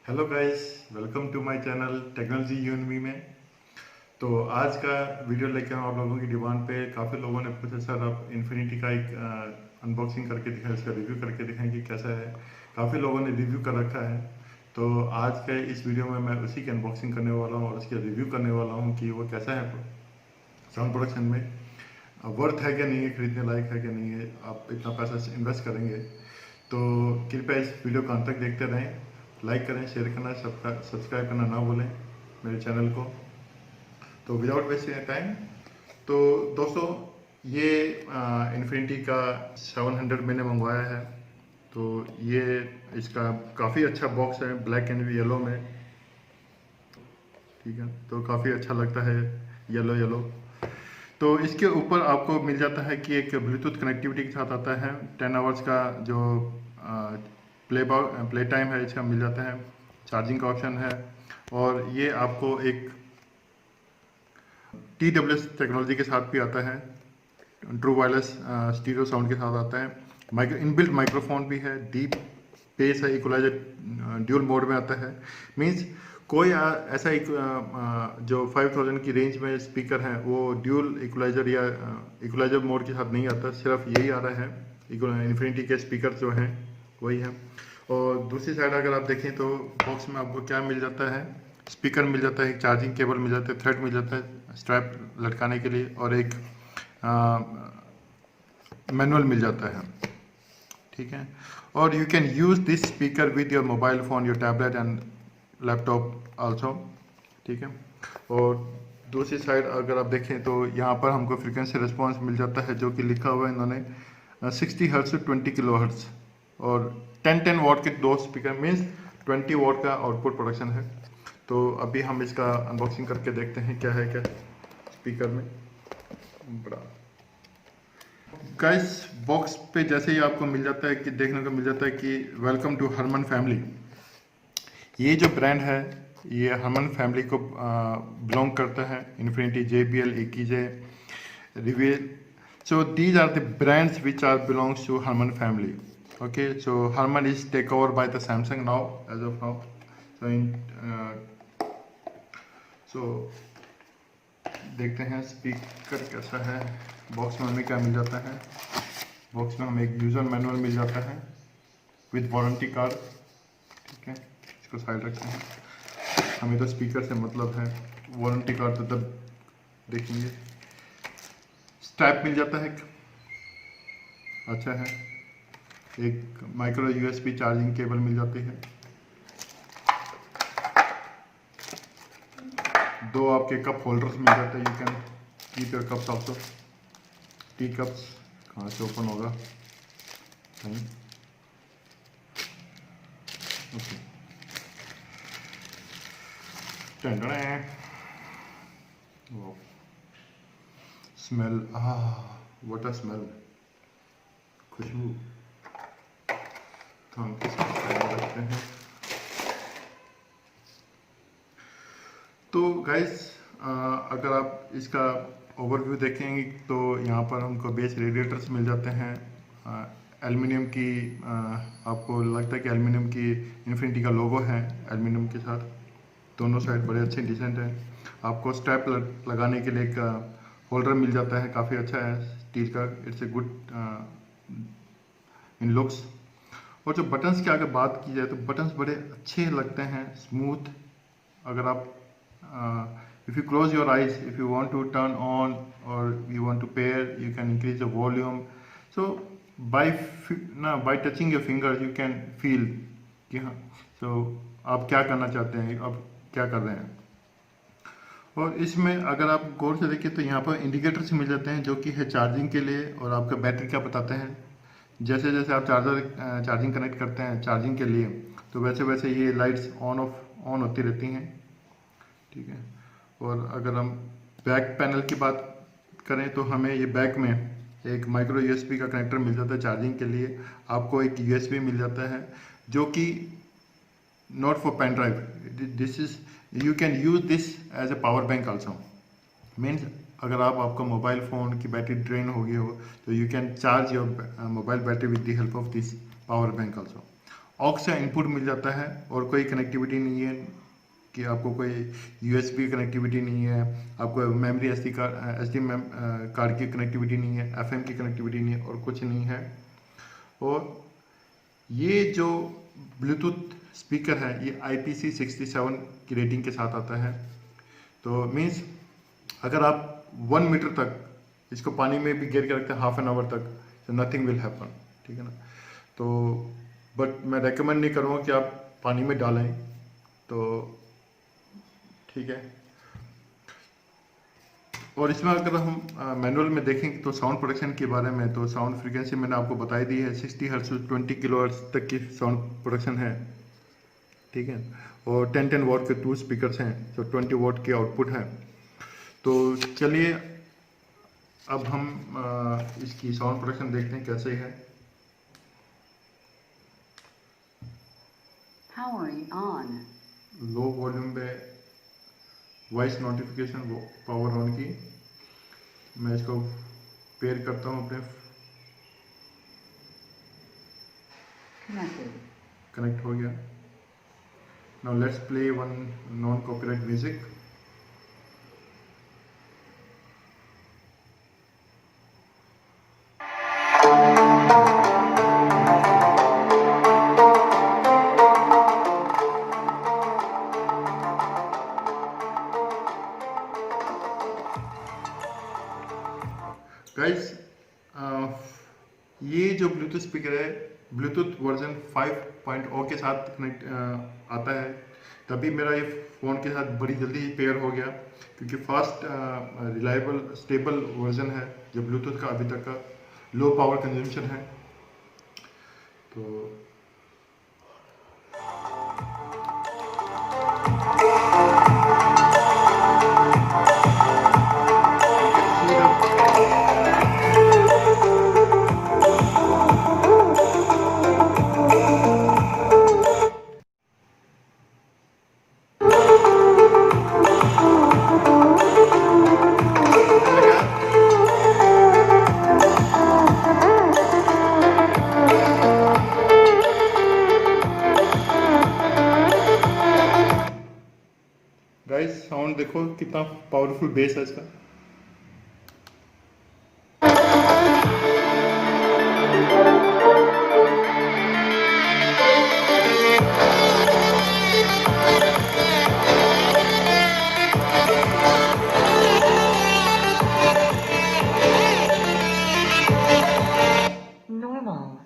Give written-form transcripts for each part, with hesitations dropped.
Hello guys, welcome to my channel technology you and me में। तो आज का वीडियो लेके हम आप लोगों की डिमांड पे काफ़ी लोगों ने पूछा सर आप इन्फिनिटी का एक अनबॉक्सिंग करके दिखाएं, इसका रिव्यू करके दिखाएं कि कैसा है। काफ़ी लोगों ने रिव्यू कर रखा है। तो आज के इस वीडियो में मैं उसी की अनबॉक्सिंग करने वाला हूँ और उसकी रिव्यू करने वाला हूँ कि वो कैसा है साउंड प्रोडक्शन में, वर्थ है क्या नहीं है, खरीदने लायक है क्या नहीं है, आप इतना पैसा इन्वेस्ट करेंगे। तो कृपया इस वीडियो को अंत तक देखते रहें, लाइक करें, शेयर करना, सब्सक्राइब करना ना भूलें मेरे चैनल को। तो विदाउट वेस्टिंग टाइम, तो दोस्तों ये इन्फिनिटी का 700 मैंने मंगवाया है। तो ये इसका काफ़ी अच्छा बॉक्स है, ब्लैक एंड येलो में। ठीक है, तो काफ़ी अच्छा लगता है येलो येलो। तो इसके ऊपर आपको मिल जाता है कि एक ब्लूटूथ कनेक्टिविटी के साथ आता है। 10 आवर्स का जो प्ले टाइम है इसका मिल जाता है। चार्जिंग का ऑप्शन है और ये आपको एक TWS टेक्नोलॉजी के साथ भी आता है। ट्रू वायरलेस स्टीरियो साउंड के साथ आता है। इनबिल्ट माइक्रोफोन भी है, डीप बेस है, इक्वलाइजर ड्यूल मोड में आता है। मींस कोई ऐसा एक जो 5000 की रेंज में स्पीकर है वो ड्यूल इक्वलाइजर या इक्वलाइजर मोड के साथ नहीं आता, सिर्फ यही आ रहा है। इन्फिनिटी के स्पीकर जो हैं वही है। और दूसरी साइड अगर आप देखें तो बॉक्स में आपको क्या मिल जाता है, स्पीकर मिल जाता है, एक चार्जिंग केबल मिल जाता है, थ्रेड मिल जाता है स्ट्रैप लटकाने के लिए, और एक मैनुअल मिल जाता है। ठीक है, और you can use this speaker with your mobile phone, your tablet and laptop also. ठीक है, और दूसरी साइड अगर आप देखें तो यहाँ पर हमको फ्रीक्वेंसी रिस्पॉन्स मिल जाता है, जो कि लिखा हुआ है इन्होंने 60 हर्ट्ज से 20 किलो हर्ट्ज, और 10 वॉट के दो स्पीकर, मीन्स 20 वॉट का आउटपुट प्रोडक्शन है। तो अभी हम इसका अनबॉक्सिंग करके देखते हैं क्या है क्या स्पीकर में। बड़ा गाइस, बॉक्स पे जैसे ही आपको मिल जाता है कि देखने को मिल जाता है कि वेलकम टू हरमन फैमिली। ये जो ब्रांड है ये हरमन फैमिली को बिलोंग करता है। Infinity, JBL, AKG, रिवेल, so these are the brands which are belongs to Harman family. Okay, so Harman is take over by the Samsung now, as of now. So so देखते हैं speaker कैसा है। Box में हमें क्या मिल जाता है, box में हमें एक यूज़र मैनुअल मिल जाता है विद वारंटी कार्ड। ठीक है, इसको साइड रखते हैं, हमें तो स्पीकर से मतलब है, वारंटी कार्ड तो तब देखेंगे। स्ट्रैप मिल जाता है, अच्छा है। एक माइक्रो USB चार्जिंग केबल मिल जाती है। दो आपके कप होल्डर्स मिल जाते हैं, you can keep your cups also. Tea cups कहाँ से ओपन होगा, नहीं, okay. Smell, what a smell, खुशबू। तो हम इसको साइड में रखते हैं। तो गाइस, अगर आप इसका ओवरव्यू देखेंगे तो यहाँ पर हमको बेस रेडिएटर्स मिल जाते हैं एल्युमिनियम की। आपको लगता है कि एल्युमिनियम की इन्फिनिटी का लोगो है एल्युमिनियम के साथ, दोनों साइड बड़े अच्छे डिसेंट हैं। आपको स्ट्रैप लगाने के लिए एक होल्डर मिल जाता है, काफ़ी अच्छा है स्टील का, it's a good in looks. और जो बटन्स की अगर बात की जाए तो बटन्स बड़े अच्छे लगते हैं, स्मूथ। अगर आप if you close your eyes, if you want to turn on or you want to pair, you can increase the volume. So by touching your fingers you can feel कि हाँ, so आप क्या करना चाहते हैं, आप क्या कर रहे हैं। और इसमें अगर आप गौर से देखिए तो यहाँ पर इंडिकेटर्स मिल जाते हैं, जो कि है चार्जिंग के लिए, और आपका बैटरी क्या बताते हैं। जैसे जैसे आप चार्जिंग कनेक्ट करते हैं चार्जिंग के लिए, तो वैसे वैसे ये लाइट्स ऑन होती रहती हैं। ठीक है, और अगर हम बैक पैनल की बात करें तो हमें ये बैक में एक माइक्रो USB का कनेक्टर मिल जाता है चार्जिंग के लिए। आपको एक USB मिल जाता है, जो कि not for pen drive, this is you can use this as a power bank also. Means अगर आपका मोबाइल फ़ोन की बैटरी ड्रेन हो गई हो तो you can charge your mobile battery with the help of this power bank also. Aux से input मिल जाता है और कोई कनेक्टिविटी नहीं है कि आपको कोई यूएसबी कनेक्टिविटी नहीं है, आपको मेमोरी एसडी कार्ड की कनेक्टिविटी नहीं है, एफएम की कनेक्टिविटी नहीं है और कुछ नहीं है। और ये जो ब्लूटूथ स्पीकर है ये IP67 की रेटिंग के साथ आता है। तो मीन्स अगर आप 1 मीटर तक इसको पानी में भी गिर के रखते हैं हाफ एन आवर तक, तो नथिंग विल हैपन, ठीक है ना। तो बट मैं रेकमेंड नहीं करूँगा कि आप पानी में डालें, तो ठीक है। और इसमें अगर हम मैनुअल में देखें तो साउंड प्रोडक्शन के बारे में, तो साउंड फ्रीक्वेंसी मैंने आपको बताई दी है, 60 हर्ट्ज से 20 किलो हर्ट्ज तक की साउंड प्रोडक्शन है, ठीक है। और 10 वॉट के 2 स्पीकर्स हैं, तो 20 वॉट की आउटपुट है। तो चलिए अब हम इसकी साउंड प्रोडक्शन देखते हैं कैसे है। Powering on. लो वॉल्यूम पे वॉइस नोटिफिकेशन पावर ऑन की, मैं इसको पेयर करता हूँ अपने, Connected. कनेक्ट हो गया। Now let's play one non copyright music. Guys, ये जो ब्लूटूथ स्पीकर है ब्लूटूथ वर्जन 5.0 के साथ कनेक्ट आता है, तभी मेरा ये फ़ोन के साथ बड़ी जल्दी पेयर हो गया, क्योंकि फास्ट रिलायबल स्टेबल वर्जन है जो ब्लूटूथ का अभी तक का लो पावर कंजम्पशन है। तो गाइस, साउंड देखो कितना पावरफुल बेस है इसका। Normal.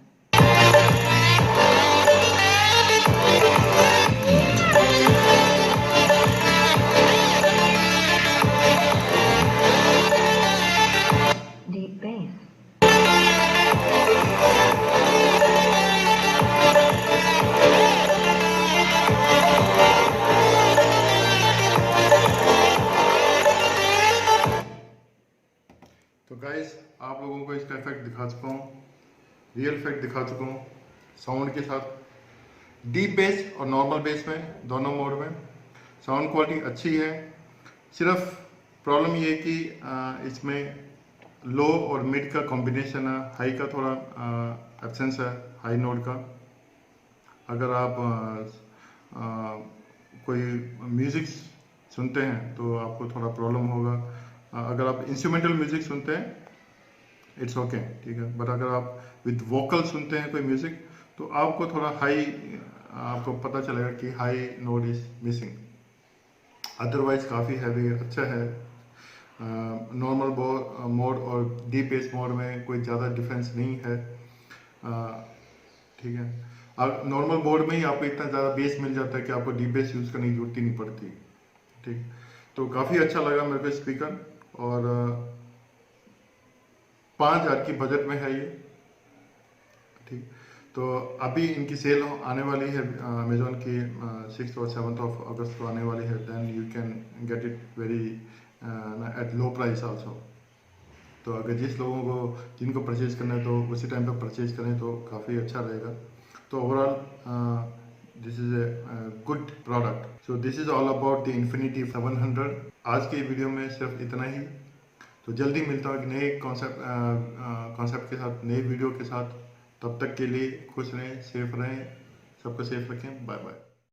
Deep bass. तो गाइस, आप लोगों को इसका इफेक्ट दिखा चुका हूँ, रियल इफेक्ट दिखा चुका हूँ साउंड के साथ, डीप बेस और नॉर्मल बेस में, दोनों मोड में साउंड क्वालिटी अच्छी है। सिर्फ प्रॉब्लम ये है कि इसमें लो और मिड का कॉम्बिनेशन है, हाई का थोड़ा एब्सेंस है, हाई नोट का। अगर आप कोई म्यूज़िक सुनते हैं तो आपको थोड़ा प्रॉब्लम होगा। अगर आप इंस्ट्रूमेंटल म्यूज़िक सुनते हैं इट्स ओके, ठीक है। बट अगर आप विद वोकल सुनते हैं कोई म्यूज़िक तो आपको थोड़ा हाई, आपको पता चलेगा कि high note is missing. Otherwise काफ़ी हैवी, अच्छा है। नॉर्मल मोड और डीप बेस मोड में कोई ज़्यादा डिफरेंस नहीं है, ठीक है। अब नॉर्मल मोड में ही आपको इतना ज़्यादा बेस मिल जाता है कि आपको डीप बेस यूज़ करने की जरूरत ही नहीं पड़ती, ठीक। तो काफ़ी अच्छा लगा मेरे को स्पीकर, और 5,000 की बजट में है ये, ठीक। तो अभी इनकी सेल आने वाली है अमेजोन की 6 और 7 अगस्त को आने वाली है। Then you can get it very at low price also. तो अगर जिस लोगों को जिनको परचेज करना है तो उसी टाइम पे परचेज करें तो काफ़ी अच्छा रहेगा। तो overall this is a good product. So this is all about the infinity 700। आज के वीडियो में सिर्फ इतना ही। तो जल्दी मिलता हूँ एक नए कॉन्सेप्ट के साथ, नए वीडियो के साथ। तब तक के लिए खुश रहें, सेफ रहें, सबको सेफ रखें, बाय बाय।